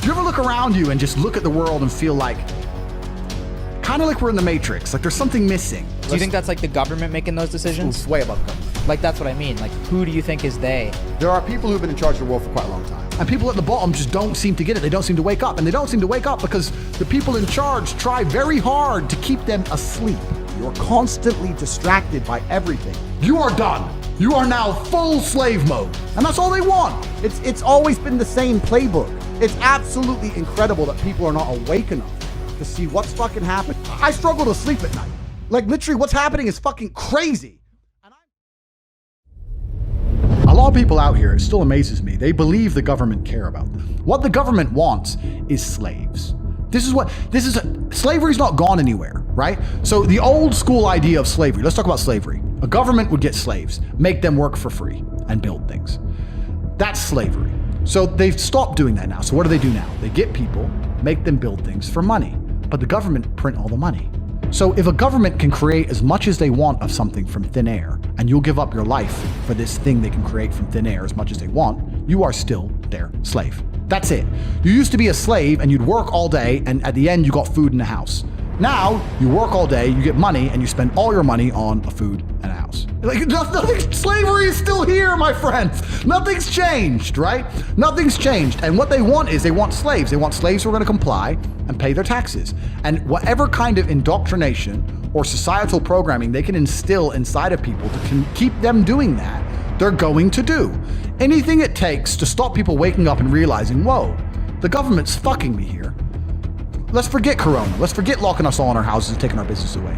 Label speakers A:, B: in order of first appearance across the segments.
A: you ever look around you and just look at the world and feel like, kind of like we're in the Matrix, like there's something missing?
B: Do you think that's like the government making those decisions?
A: It's way above government.
B: Like, that's what I mean. Like, who do you think is they?
A: There are people who've been in charge of the world for quite a long time. And people at the bottom just don't seem to get it. They don't seem to wake up. And they don't seem to wake up because the people in charge try very hard to keep them asleep. You're constantly distracted by everything. You are done. You are now full slave mode. And that's all they want. It's always been the same playbook. It's absolutely incredible that people are not awake enough to see what's fucking happening. I struggle to sleep at night. Like, literally what's happening is fucking crazy. A lot of people out here, it still amazes me, they believe the government care about them. What the government wants is slaves. Slavery's not gone anywhere, right? So the old school idea of slavery, let's talk about slavery. A government would get slaves, make them work for free, and build things. That's slavery. So they've stopped doing that now. So what do now? They get people, make them build things for money, but the government print all the money. So if a government can create as much as they want of something from thin air, and you'll give up your life for this thing they can create from thin air as much as they want, you are still their slave. That's it. You used to be a slave and you'd work all day, and at the end you got food in the house. Now you work all day, you get money, and you spend all your money on a food and a house. Like, nothing, slavery is still here, my friends. Nothing's changed, right? Nothing's changed. And what they want is they want slaves. They want slaves who are going to comply and pay their taxes. And whatever kind of indoctrination or societal programming they can instill inside of people to keep them doing that, they're going to do. Anything it takes to stop people waking up and realizing, whoa, the government's fucking me here. Let's forget Corona. Let's forget locking us all in our houses and taking our business away.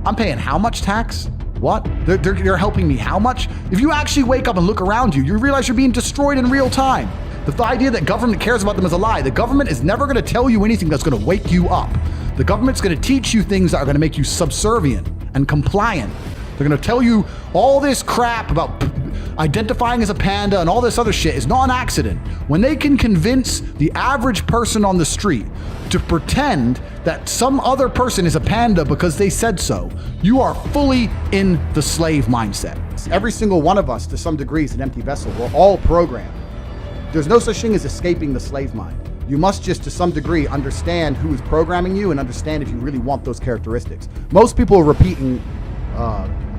A: I'm paying how much tax? What? They're helping me how much? If you actually wake up and look around you, you realize you're being destroyed in real time. The idea that government cares about them is a lie. The government is never going to tell you anything that's going to wake you up. The government's going to teach you things that are going to make you subservient and compliant. They're going to tell you all this crap about identifying as a panda and all this other shit is not an accident. When they can convince the average person on the street to pretend that some other person is a panda because they said so, you are fully in the slave mindset. Every single one of us, to some degree, is an empty vessel. We're all programmed. There's no such thing as escaping the slave mind. You must just, to some degree, understand who is programming you and understand if you really want those characteristics. Most people are repeating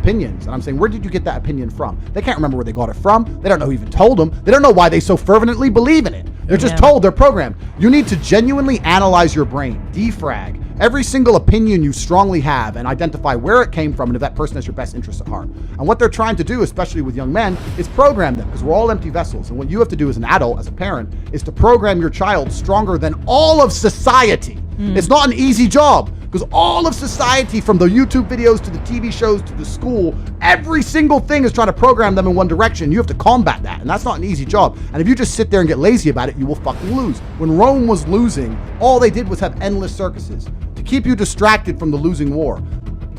A: opinions, and I'm saying, where did you get that opinion from? They can't remember where they got it from. They don't know who even told them. They don't know why they so fervently believe in it. They're just told, they're programmed. You need to genuinely analyze your brain, defrag every single opinion you strongly have and identify where it came from and if that person has your best interest at heart. And what they're trying to do, especially with young men, is program them, because we're all empty vessels. And what you have to do as an adult, as a parent, is to program your child stronger than all of society. It's not an easy job, because all of society, from the YouTube videos to the TV shows to the school, every single thing is trying to program them in one direction. You have to combat that, and that's not an easy job. And if you just sit there and get lazy about it, you will fucking lose. When Rome was losing, all they did was have endless circuses to keep you distracted from the losing war.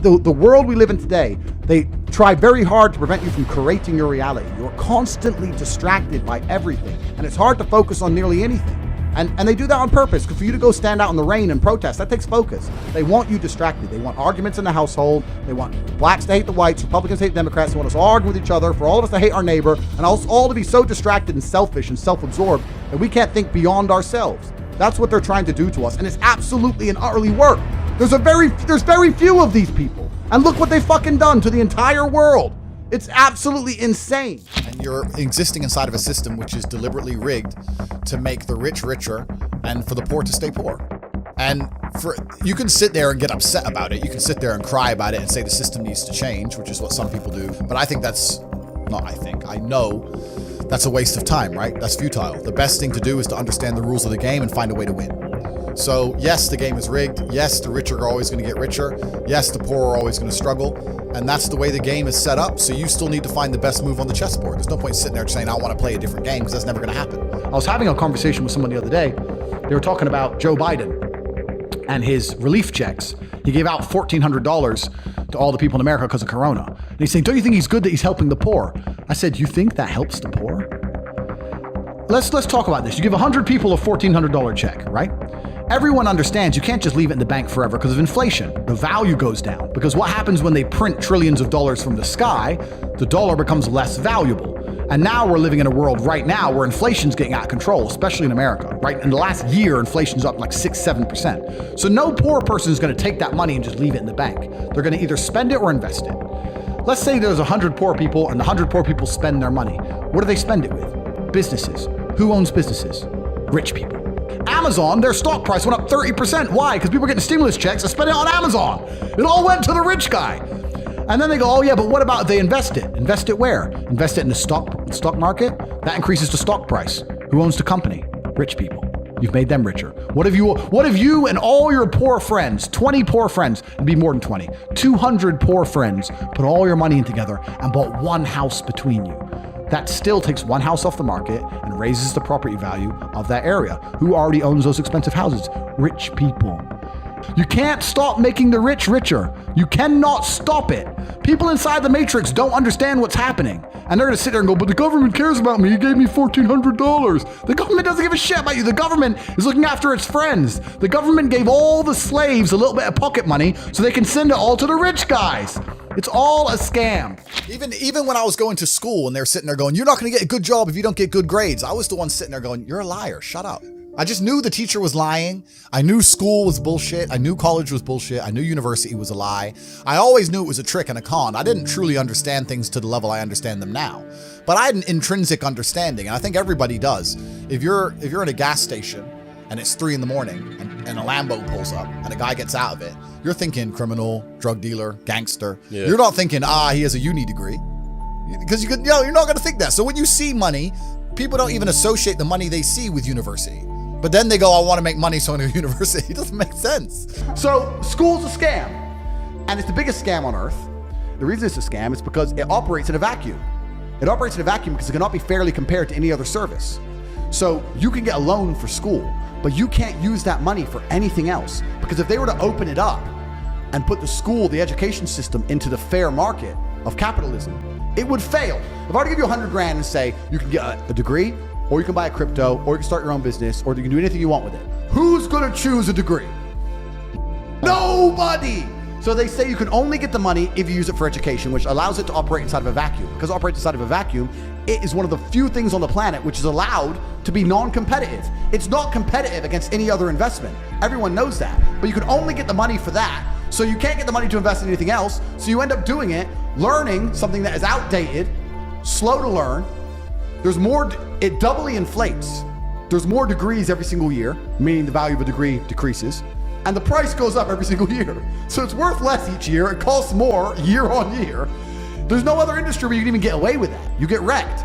A: The world we live in today, they try very hard to prevent you from creating your reality. You're constantly distracted by everything, and it's hard to focus on nearly anything. And they do that on purpose, because for you to go stand out in the rain and protest, that takes focus. They want you distracted. They want arguments in the household. They want blacks to hate the whites, Republicans to hate Democrats. They want us all arguing with each other, for all of us to hate our neighbor, and us all to be so distracted and selfish and self-absorbed that we can't think beyond ourselves. That's what they're trying to do to us, and it's absolutely and utterly work. There's very few of these people, and look what they've fucking done to the entire world. It's absolutely insane.
C: And you're existing inside of a system which is deliberately rigged to make the rich richer and for the poor to stay poor. And you can sit there and get upset about it. You can sit there and cry about it and say the system needs to change, which is what some people do. But I know that's a waste of time, right? That's futile. The best thing to do is to understand the rules of the game and find a way to win. So yes, the game is rigged. Yes, the rich are always going to get richer. Yes, the poor are always going to struggle. And that's the way the game is set up. So you still need to find the best move on the chessboard. There's no point sitting there saying, I want to play a different game, because that's never going to happen.
A: I was having a conversation with someone the other day. They were talking about Joe Biden and his relief checks. He gave out $1,400 to all the people in America because of Corona. And he's saying, don't you think he's good that he's helping the poor? I said, you think that helps the poor? Let's talk about this. You give 100 people a $1,400 check, right? Everyone understands you can't just leave it in the bank forever because of inflation. The value goes down, because what happens when they print trillions of dollars from the sky? The dollar becomes less valuable. And now we're living in a world right now where inflation's getting out of control, especially in America, right? In the last year, inflation's up like 6-7%. So no poor person is going to take that money and just leave it in the bank. They're going to either spend it or invest it. Let's say there's 100 poor people and the 100 poor people spend their money. What do they spend it with? Businesses. Who owns businesses? Rich people. Amazon, their stock price went up 30%. Why? Because people are getting stimulus checks and spending it on Amazon. It all went to the rich guy. And then they go, oh yeah, but what about if they invest it? Invest it where? Invest it in the stock market? That increases the stock price. Who owns the company? Rich people. You've made them richer. What if you and all your poor friends, 20 poor friends, it'd be more than 20, 200 poor friends, put all your money in together and bought one house between you? That still takes one house off the market and raises the property value of that area. Who already owns those expensive houses? Rich people. You can't stop making the rich richer. You cannot stop it. People inside the matrix don't understand what's happening. And they're going to sit there and go, but the government cares about me. You gave me $1,400. The government doesn't give a shit about you. The government is looking after its friends. The government gave all the slaves a little bit of pocket money so they can send it all to the rich guys. It's all a scam.
C: Even when I was going to school and they're sitting there going, you're not going to get a good job if you don't get good grades. I was the one sitting there going, you're a liar. Shut up. I just knew the teacher was lying. I knew school was bullshit. I knew college was bullshit. I knew university was a lie. I always knew it was a trick and a con. I didn't truly understand things to the level I understand them now. But I had an intrinsic understanding, and I think everybody does. If you're at a gas station and it's 3 a.m. and a Lambo pulls up and a guy gets out of it, you're thinking criminal, drug dealer, gangster. Yeah. You're not thinking, he has a uni degree. Because you're not going to think that. So when you see money, people don't even associate the money they see with university. But then they go, I want to make money, so I go to university. It doesn't make sense.
A: So school's a scam. And it's the biggest scam on earth. The reason it's a scam is because it operates in a vacuum. It operates in a vacuum because it cannot be fairly compared to any other service. So you can get a loan for school, but you can't use that money for anything else. Because if they were to open it up and put the school, the education system, into the fair market of capitalism, it would fail. If I were to give you $100,000 and say you can get a degree, or you can buy a crypto, or you can start your own business, or you can do anything you want with it, who's gonna choose a degree? Nobody! So they say you can only get the money if you use it for education, which allows it to operate inside of a vacuum. Because it operates inside of a vacuum, it is one of the few things on the planet which is allowed to be non-competitive. It's not competitive against any other investment. Everyone knows that. But you can only get the money for that, so you can't get the money to invest in anything else, so you end up doing it, learning something that is outdated, slow to learn. There's more, it doubly inflates. There's more degrees every single year, meaning the value of a degree decreases, and the price goes up every single year. So it's worth less each year, it costs more year on year. There's no other industry where you can even get away with that. You get wrecked.